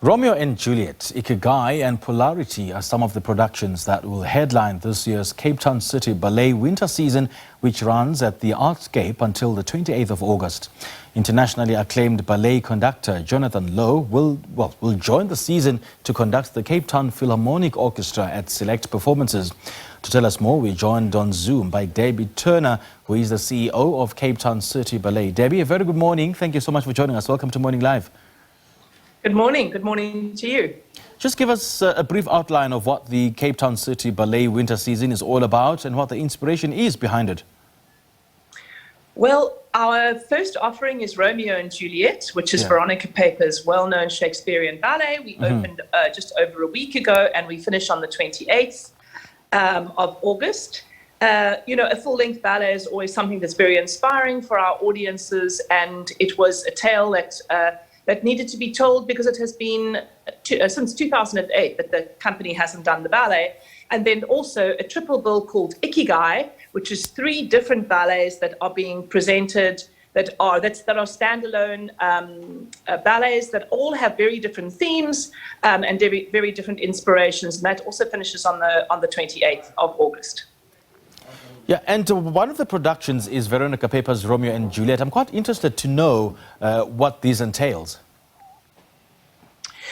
Romeo and Juliet, Ikigai and Polarity are some of the productions that will headline this year's Cape Town City Ballet winter season, which runs at the Artscape until the 28th of August. Internationally acclaimed ballet conductor Jonathan Lowe will join the season to conduct the Cape Town Philharmonic Orchestra at select performances. To tell us more, we're joined on Zoom by Debbie Turner, who is the CEO of Cape Town City Ballet. Debbie, a very good morning. Thank you so much for joining us. Welcome to Morning Live. Good morning. Good morning to you. Just give us a brief outline of what the Cape Town City Ballet winter season is all about and what the inspiration is behind it. Well, our first offering is Romeo and Juliet, which is Veronica Paper's well-known Shakespearean ballet. We opened just over a week ago and we finish on the 28th of August. A full-length ballet is always something that's very inspiring for our audiences, and it was a tale that needed to be told because it has been since 2008 that the company hasn't done the ballet. And then also a triple bill called Ikigai, which is 3 different ballets that are being presented that are standalone ballets that all have very different themes and very, very different inspirations. And that also finishes on the 28th of August. Yeah, and one of the productions is Veronica Paper's Romeo and Juliet. I'm quite interested to know what this entails.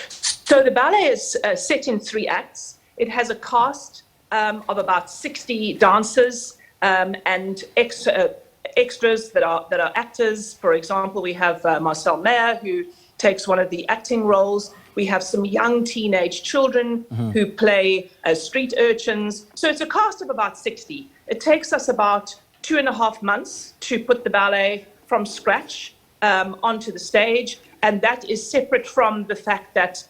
So the ballet is set in 3 acts. It has a cast of about 60 dancers and extras that are actors. For example, we have Marcel Meyer, who takes one of the acting roles. We have some young teenage children who play street urchins. So it's a cast of about 60. It takes us about 2.5 months to put the ballet from scratch onto the stage. And that is separate from the fact that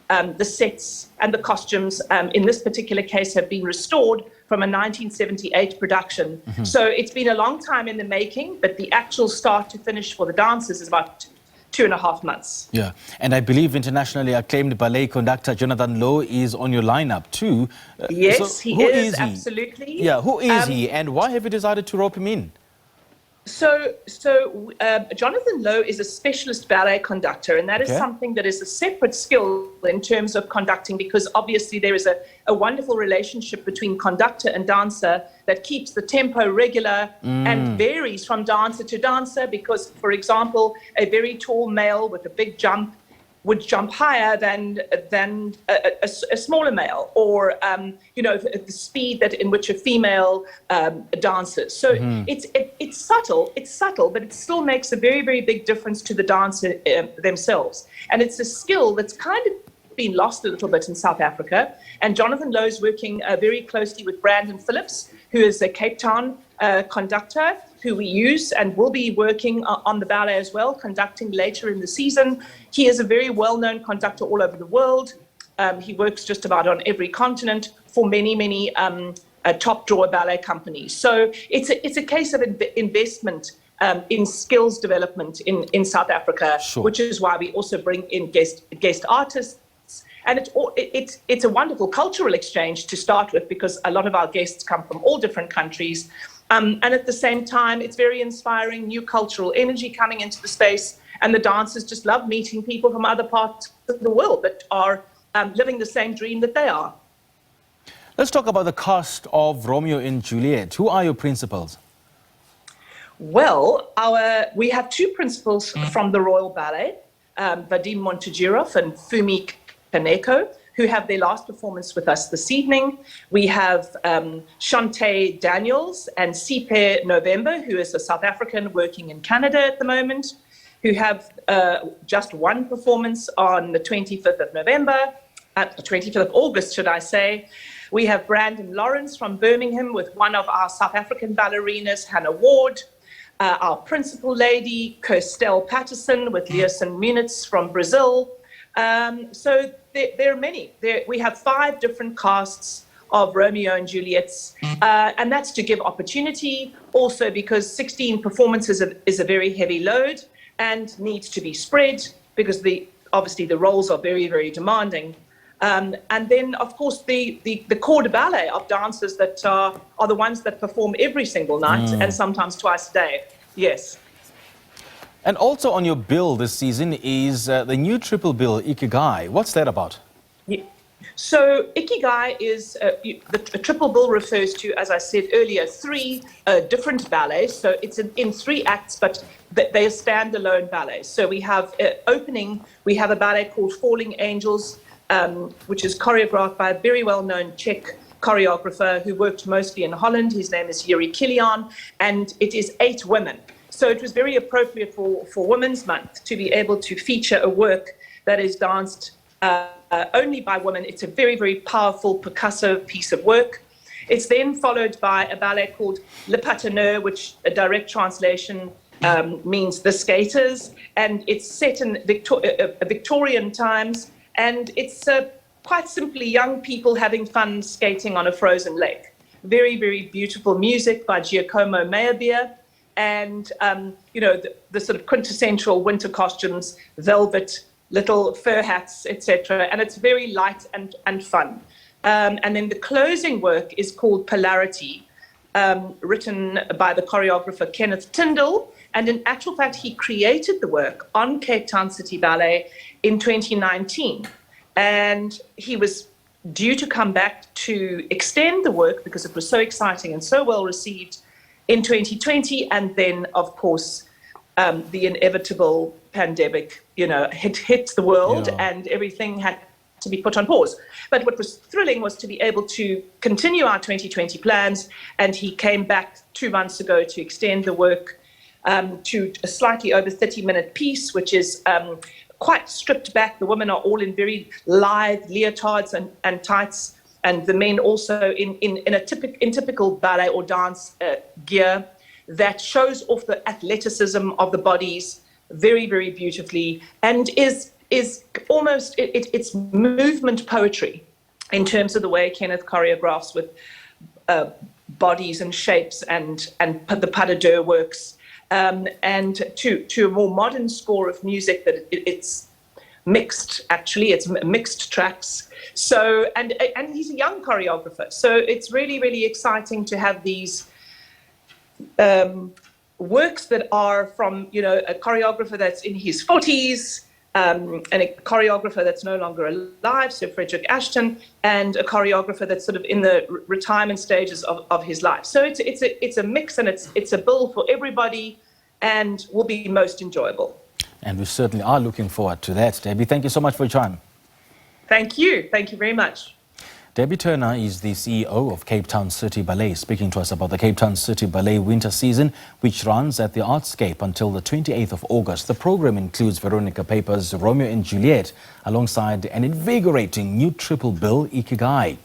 the sets and the costumes in this particular case have been restored from a 1978 production. So it's been a long time in the making, but the actual start to finish for the dancers is about 2.5 months. Yeah, and I believe internationally acclaimed ballet conductor Jonathan Lowe is on your lineup too. Yes, so he is, absolutely. Yeah, who is he and why have you decided to rope him in? So Jonathan Lowe is a specialist ballet conductor, and that is something that is a separate skill in terms of conducting, because obviously there is a wonderful relationship between conductor and dancer that keeps the tempo regular and varies from dancer to dancer, because, for example, a very tall male with a big jump would jump higher than a smaller male, or the speed in which a female dances. So it's subtle, but it still makes a very, very big difference to the dancer themselves. And it's a skill that's kind of been lost a little bit in South Africa. And Jonathan Lowe is working very closely with Brandon Phillips, who is a Cape Town conductor, who we use and will be working on the ballet as well, conducting later in the season. He is a very well-known conductor all over the world. He works just about on every continent for many, many top drawer ballet companies. So it's a case of investment in skills development in South Africa, which is why we also bring in guest artists. And it's a wonderful cultural exchange to start with, because a lot of our guests come from all different countries. And at the same time, it's very inspiring, new cultural energy coming into the space. And the dancers just love meeting people from other parts of the world that are living the same dream that they are. Let's talk about the cast of Romeo and Juliet. Who are your principals? Well, we have 2 principals from the Royal Ballet, Vadim Montegirov and Fumi Kaneko, who have their last performance with us this evening. We have Shantae Daniels and Sipe November, who is a South African working in Canada at the moment, who have just one performance on the 25th of August, should I say. We have Brandon Lawrence from Birmingham with one of our South African ballerinas, Hannah Ward. Our principal lady, Kirstel Patterson, with Leosin Munitz from Brazil. So there are many. We have 5 different casts of Romeo and Juliet's, and that's to give opportunity, also because 16 performances is a very heavy load and needs to be spread, because obviously the roles are very, very demanding. And then, of course, the corps de ballet of dancers that are the ones that perform every single night and sometimes twice a day. Yes. And also on your bill this season is the new triple bill, Ikigai. What's that about? Yeah. So Ikigai is, the triple bill refers to, as I said earlier, three different ballets. So it's in three acts, but they are standalone ballets. So we have opening, we have a ballet called Falling Angels, which is choreographed by a very well-known Czech choreographer who worked mostly in Holland. His name is Yuri Kilian, and it is 8 women. So it was very appropriate for Women's Month to be able to feature a work that is danced only by women. It's a very, very powerful, percussive piece of work. It's then followed by a ballet called Le Patineur, which a direct translation means the skaters, and it's set in Victorian times, and it's quite simply young people having fun skating on a frozen lake. Very, very beautiful music by Giacomo Meyerbeer, and the sort of quintessential winter costumes, velvet, little fur hats, etc. And it's very light and fun. And then the closing work is called Polarity, written by the choreographer Kenneth Tyndall. And in actual fact, he created the work on Cape Town City Ballet in 2019. And he was due to come back to extend the work because it was so exciting and so well received in 2020. And then, of course, the inevitable pandemic, hit the world, and everything had to be put on pause. But what was thrilling was to be able to continue our 2020 plans, and he came back 2 months ago to extend the work to a slightly over 30-minute piece, which is quite stripped back. The women are all in very lithe leotards and tights, and the men also in typical ballet or dance gear that shows off the athleticism of the bodies very, very beautifully, and is almost it's movement poetry in terms of the way Kenneth choreographs with bodies and shapes and the pas de deux works, and to a more modern score of music that it's mixed. Actually, it's mixed tracks. So and he's a young choreographer, so it's really, really exciting to have these works that are from a choreographer that's in his 40s, and a choreographer that's no longer alive, so Frederick Ashton, and a choreographer that's sort of in the retirement stages of his life. So it's a mix, and it's a bill for everybody, and will be most enjoyable. And we certainly are looking forward to that. Debbie, thank you so much for your time. Thank you very much. Debbie Turner is the CEO of Cape Town City Ballet, speaking to us about the Cape Town City Ballet winter season, which runs at the Artscape until the 28th of August. The program includes Veronica Paper's Romeo and Juliet, alongside an invigorating new triple bill, Ikigai.